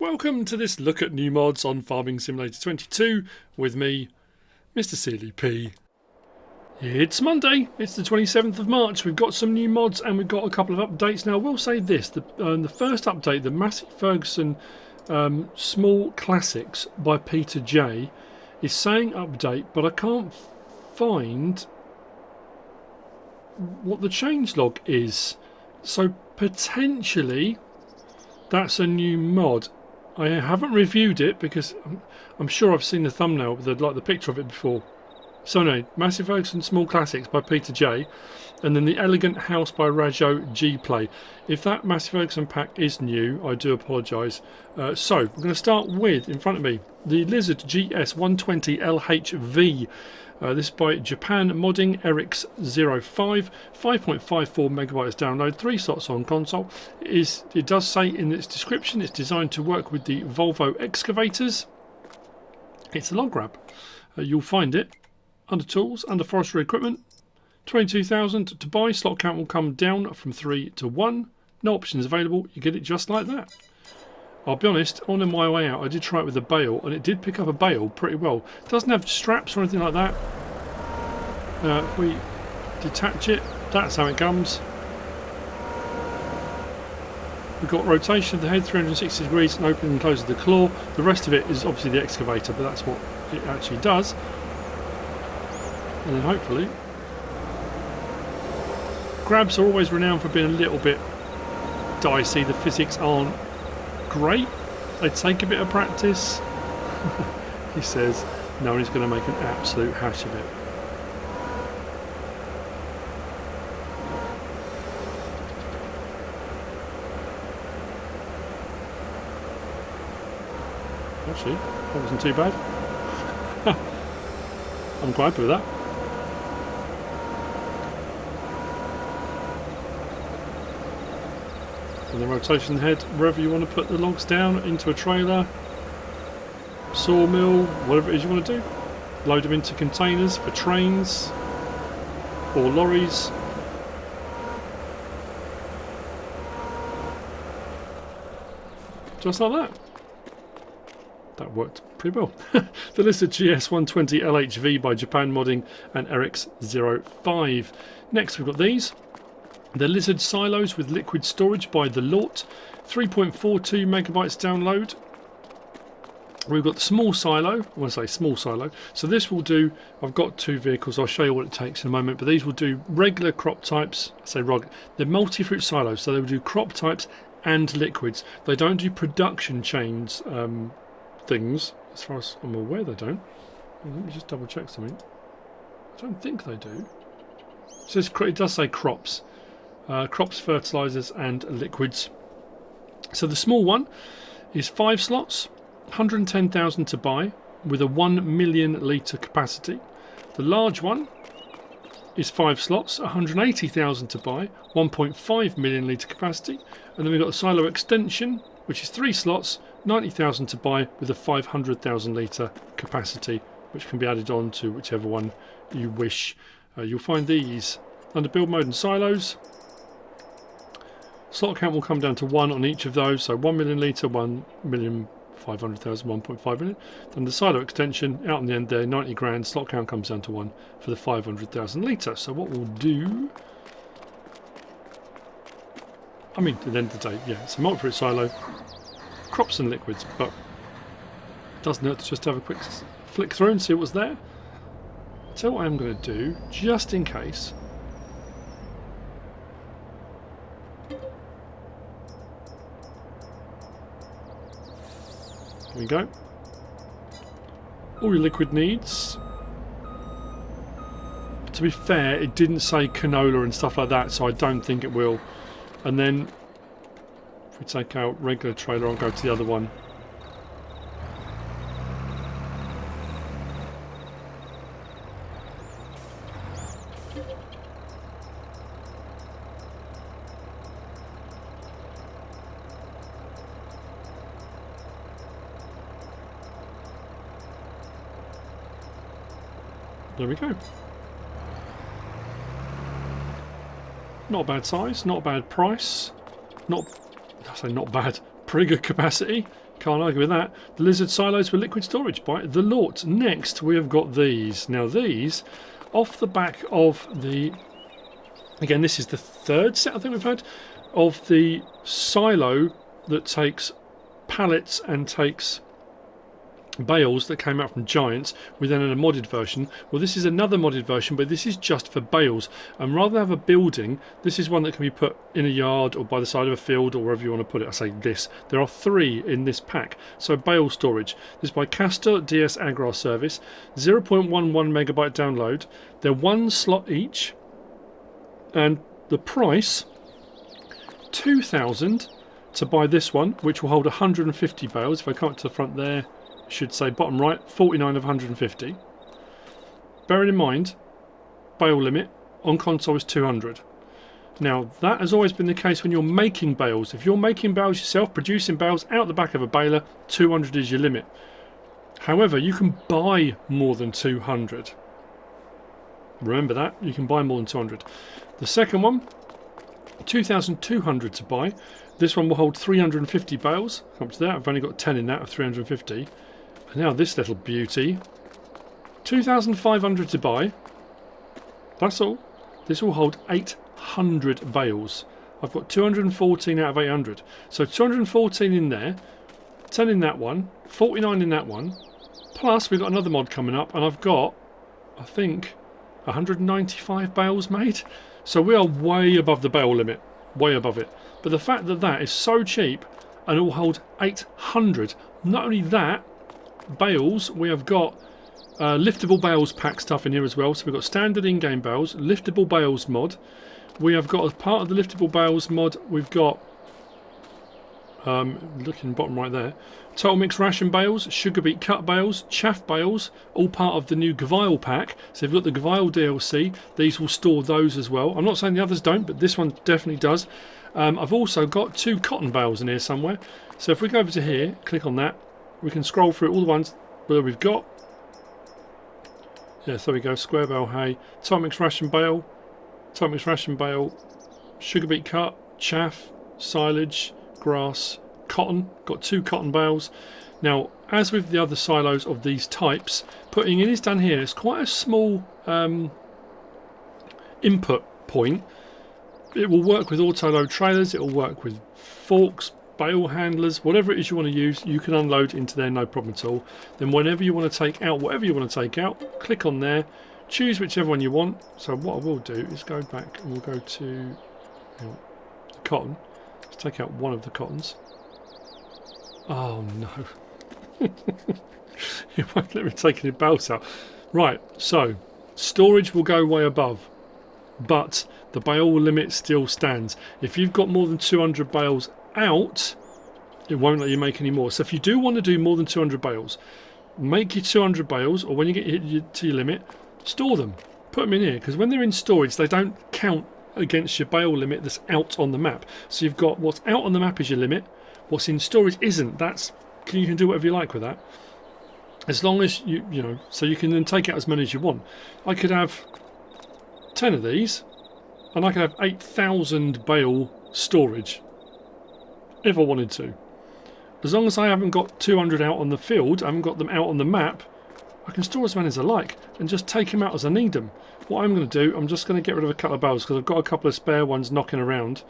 Welcome to this look at new mods on Farming Simulator 22 with me, MrSealyp. It's Monday, it's the 27th of March, we've got some new mods and we've got a couple of updates. Now I will say this, the first update, the Massey Ferguson Small Classics by Peter J is saying update, but I can't find what the changelog is. So potentially that's a new mod. I haven't reviewed it because I'm sure I've seen the thumbnail, the picture of it before. So no, Massey Ferguson Small Classics by Peter J, and then the Elegant House by Rajo G Play. If that Massey Ferguson pack is new, I do apologise. So we're going to start with, in front of me, the Lizard GS120 LHV. This is by JapanModding RX05, 5.54 megabytes download, 3 slots on console. It does say in its description it's designed to work with the Volvo excavators. It's a log grab. You'll find it under tools, under forestry equipment. 22,000 to buy. Slot count will come down from 3 to 1. No options available. You get it just like that. I'll be honest, on my way out I did try it with a bale and it did pick up a bale pretty well. It doesn't have straps or anything like that. If we detach it, that's how it comes. We've got rotation of the head, 360 degrees, and opening and closing the claw. The rest of it is obviously the excavator, but that's what it actually does. And then hopefully, grabs are always renowned for being a little bit dicey. The physics aren't great. They take a bit of practice. He says no one is going to make an absolute hash of it. Actually, that wasn't too bad. I'm quite happy with that. And the rotation head, wherever you want to put the logs down, into a trailer, sawmill, whatever it is you want to do. Load them into containers for trains or lorries. Just like that. That worked pretty well. The Lizard GS120 LHV by JapanModding and RX05. Next we've got these. The Lizard Silos with liquid storage by the Lort, 3.42 megabytes download. We've got the small silo. I want to say small silo. So this will do, I've got 2 vehicles, I'll show you what it takes in a moment, but these will do regular crop types. They're multi-fruit silos, so they will do crop types and liquids. They don't do production chains things, as far as I'm aware they don't. Let me just double check something. I don't think they do. So it does say crops. Crops, fertilizers and liquids. So the small one is 5 slots, 110,000 to buy, with a 1 million litre capacity. The large one is 5 slots, 180,000 to buy, 1.5 million litre capacity. And then we've got the silo extension, which is 3 slots, 90,000 to buy, with a 500,000 litre capacity, which can be added on to whichever one you wish. You'll find these under build mode and silos. Slot count will come down to 1 on each of those, so 1 million litre, 1,500,000, 1.5 million. Then the silo extension, out on the end there, 90 grand, slot count comes down to 1 for the 500,000 litre. So what we'll do, I mean, at the end of the day, yeah, it's a multi-fruit silo, crops and liquids, but it doesn't hurt to just have a quick flick through and see what's there. So what I'm going to do, just in case, here we go. All your liquid needs. To be fair, it didn't say canola and stuff like that, so I don't think it will. And then if we take out regular trailer, I'll go to the other one. There we go. Not a bad size, not a bad price. I say not bad. Pretty good capacity. Can't argue with that. The lizard silos with liquid storage by the Lort. Next we have got these. Now these, off the back of the, again this is the third set I think we've had, of the silo that takes pallets and takes bales that came out from Giants within a modded version. Well, this is another modded version, but this is just for bales, and rather than have a building, this is one that can be put in a yard or by the side of a field or wherever you want to put it. I say this, there are 3 in this pack. So bale storage, this is by Kastor D-S-Agrarservice, 0.11 megabyte download. They're 1 slot each, and the price 2,000 to buy this one, which will hold 150 bales. If I come up to the front there, should say bottom right, 49 of 150. Bearing in mind, bale limit on console is 200. Now that has always been the case when you're making bales. If you're making bales yourself, producing bales out the back of a baler, 200 is your limit. However, you can buy more than 200. Remember that, you can buy more than 200. The second one, 2,200 to buy. This one will hold 350 bales. Come to that, I've only got 10 in that of 350. And now this little beauty, 2,500 to buy. That's all. This will hold 800 bales. I've got 214 out of 800. So 214 in there, 10 in that one, 49 in that one. Plus we've got another mod coming up, and I've got, I think, 195 bales made. So we are way above the bale limit, way above it. But the fact that that is so cheap and it will hold 800, not only that, bales, we have got liftable bales pack stuff in here as well. So we've got standard in-game bales, liftable bales mod. We have got, as part of the liftable bales mod, we've got, looking bottom right there, total mix ration bales, sugar beet cut bales, chaff bales, all part of the new Gvile pack. So if you've got the Gvile DLC, these will store those as well. I'm not saying the others don't, but this one definitely does. I've also got 2 cotton bales in here somewhere. So if we go over to here, click on that, we can scroll through all the ones where we've got. Yes, there we go, SquareBale hay, total mix ration bale, sugar beet cut, chaff, silage, grass, cotton. Got 2 cotton bales. Now, as with the other silos of these types, putting in is done here. It's quite a small input point. It will work with autoload trailers, it will work with forks, bale handlers, whatever it is you want to use, you can unload into there, no problem at all. Then whenever you want to take out whatever you want to take out, click on there, choose whichever one you want. So what I will do is go back and we'll go to the cotton. Let's take out one of the cottons. Oh no. It won't let me take any bales out. Right, so storage will go way above, but the bale limit still stands. If you've got more than 200 bales out, it won't let you make any more. So if you do want to do more than 200 bales, make your 200 bales, or when you get to your limit, store them. Put them in here, because when they're in storage, they don't count against your bale limit that's out on the map. So you've got what's out on the map is your limit, what's in storage isn't. That's, you can do whatever you like with that. As long as you know, so you can then take out as many as you want. I could have 10 of these, and I could have 8,000 bale storage if I wanted to. As long as I haven't got 200 out on the field, I haven't got them out on the map, I can store as many as I like and just take them out as I need them. What I'm going to do, I'm just going to get rid of a couple of bales because I've got a couple of spare ones knocking around,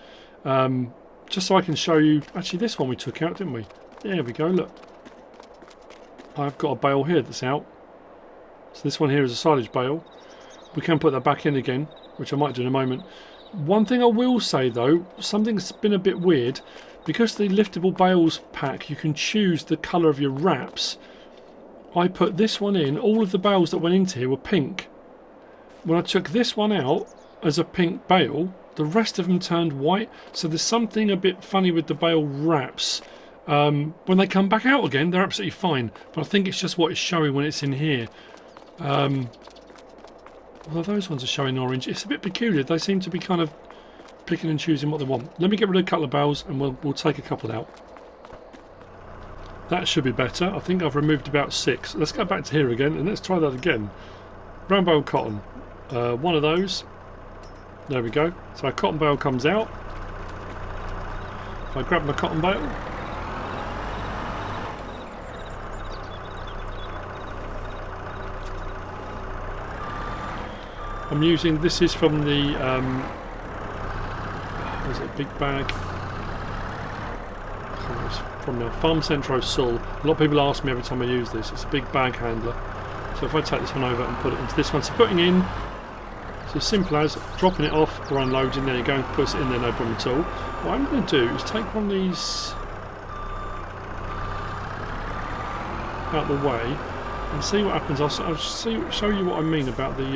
just so I can show you. Actually, this one we took out, didn't we? There we go, look. I've got a bale here that's out. So this one here is a silage bale. We can put that back in again, which I might do in a moment. One thing I will say though, something's been a bit weird. Because the liftable bales pack, you can choose the colour of your wraps. I put this one in, all of the bales that went into here were pink. When I took this one out as a pink bale, the rest of them turned white. So there's something a bit funny with the bale wraps. When they come back out again, they're absolutely fine. But I think it's just what it's showing when it's in here. Although those ones are showing orange, it's a bit peculiar. They seem to be kind of picking and choosing what they want. Let me get rid of a couple of bales and we'll take a couple out. That should be better. I think I've removed about 6. Let's go back to here again and let's try that again. Brown bale cotton. One of those. There we go. So our cotton bale comes out. If I grab my cotton bale, I'm using, this is from the, was it a big bag? From the Farm Centro Sul. A lot of people ask me every time I use this. It's a big bag handler. So if I take this one over and put it into this one, so putting in, it's as simple as dropping it off or unloading. There you go, puts it in there, no problem at all. What I'm going to do is take one of these out the way and see what happens. I'll show you what I mean about the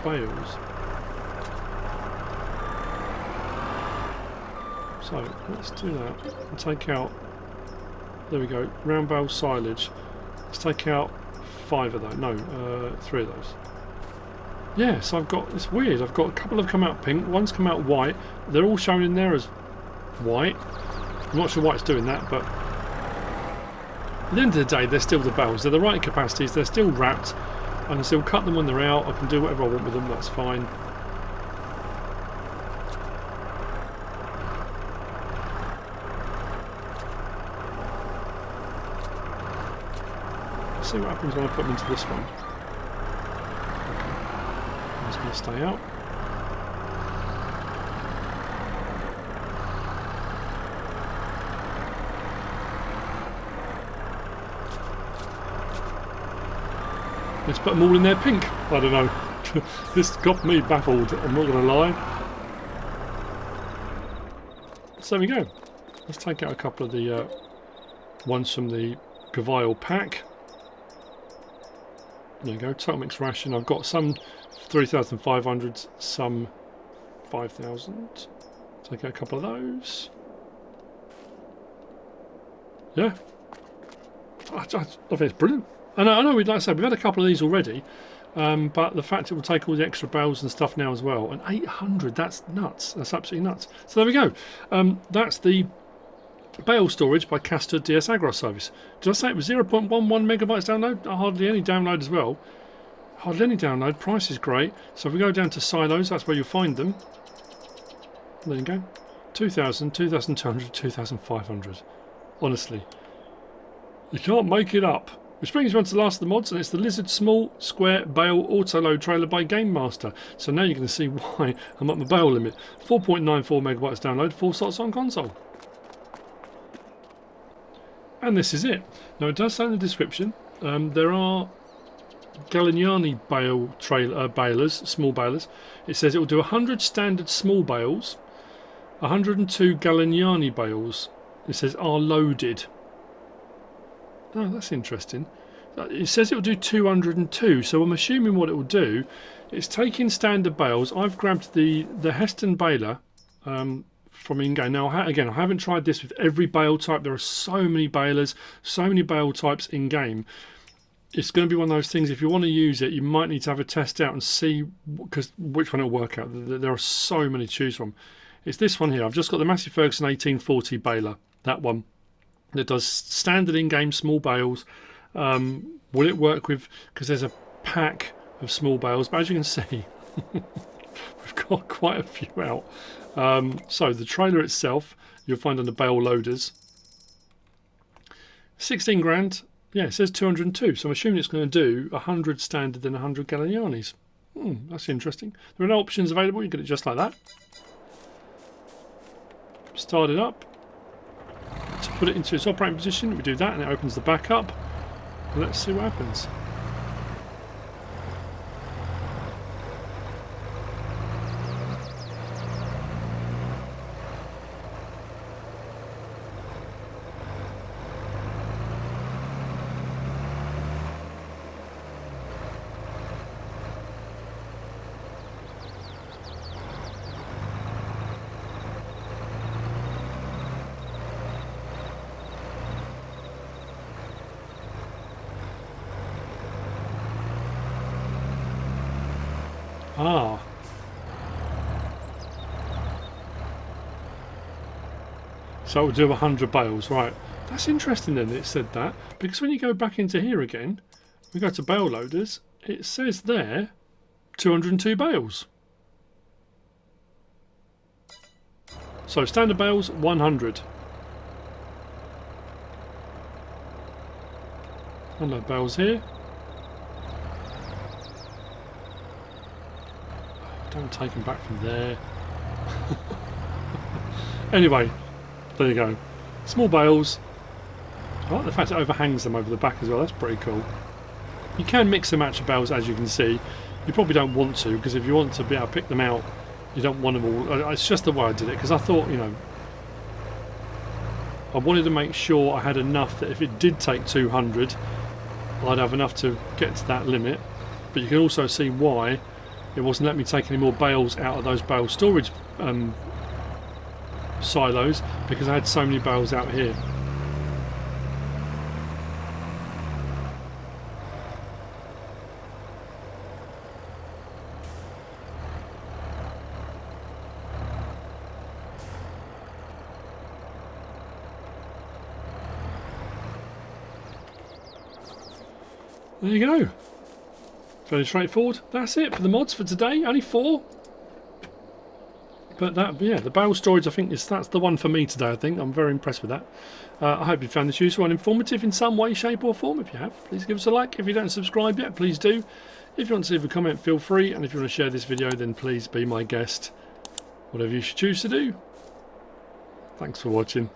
bales. So let's do that and take out, there we go, round bale silage. Let's take out 5 of those, no, 3 of those. Yeah, so I've got, it's weird, I've got a couple have come out pink, one's come out white. They're all shown in there as white. I'm not sure why it's doing that, but at the end of the day, they're still the bales. They're the right capacities, they're still wrapped. I can still cut them when they're out, I can do whatever I want with them, that's fine. Let's see what happens when I put them into this one. I'm just going to stay out. Let's put them all in there pink. I don't know. This got me baffled, I'm not going to lie. So there we go. Let's take out a couple of the ones from the GameMasTer pack. There you go, total mix ration. I've got some 3,500s, some 5,000. Take out a couple of those. Yeah. I think it's brilliant. I know, like I said, we've had a couple of these already, but the fact it will take all the extra bales and stuff now as well, and 800, that's nuts. That's absolutely nuts. So there we go. That's the bale storage by Kastor D-S-Agrarservice. Did I say it was 0.11 megabytes download? Hardly any download as well. Hardly any download. Price is great. So if we go down to silos, that's where you'll find them. There you go. 2,000, 2,200, 2,500. Honestly, you can't make it up. Which brings me on to the last of the mods, and it's the Lizard Small Square Bale Autoloadtrailer by GameMasTer. So now you're going to see why I'm at my bale limit. 4.94 megabytes download, 4 slots on console. And this is it. Now it does say in the description, there are Galignani bale balers, small balers. It says it will do 100 standard small bales, 102 Galignani bales. It says are loaded. Oh, that's interesting. It says it will do 202, so I'm assuming what it will do is take in standard bales. I've grabbed the Heston baler from in-game. Now, again, I haven't tried this with every bale type. There are so many balers, so many bale types in-game. It's going to be one of those things, if you want to use it, you might need to have a test out and see which one it'll work out. There are so many to choose from. It's this one here. I've just got the Massey Ferguson 1840 baler, that one. That does standard in-game small bales. Will it work with, because there's a pack of small bales, but as you can see we've got quite a few out. So the trailer itself you'll find on the bale loaders, 16 grand. Yeah, it says 202, so I'm assuming it's going to do 100 standard and 100 Galignani's. That's interesting. There are no options available, you get it just like that. Start it up. To put it into its operating position, we do that and it opens the back up. Let's see what happens. Ah. So it will do 100 bales, right. That's interesting then that it said that, because when you go back into here again, we go to bale loaders, it says there 202 bales. So standard bales 100. Unload bales here. Don't take them back from there. Anyway, there you go. Small bales. I like the fact it overhangs them over the back as well. That's pretty cool. You can mix and match the bales, as you can see. You probably don't want to, because if you want to be able to pick them out, you don't want them all. It's just the way I did it, because I thought, you know, I wanted to make sure I had enough that if it did take 200, I'd have enough to get to that limit. But you can also see why it wasn't letting me take any more bales out of those bale storage silos, because I had so many bales out here. There you go. Fairly straightforward. That's it for the mods for today. Only 4. But that, yeah, the bale storage, I think that's the one for me today. I think I'm very impressed with that. I hope you found this useful and informative in some way, shape or form. If you have, please give us a like. If you don't subscribe yet, please do. If you want to leave a comment, feel free. And if you want to share this video, then please be my guest. Whatever you should choose to do. Thanks for watching.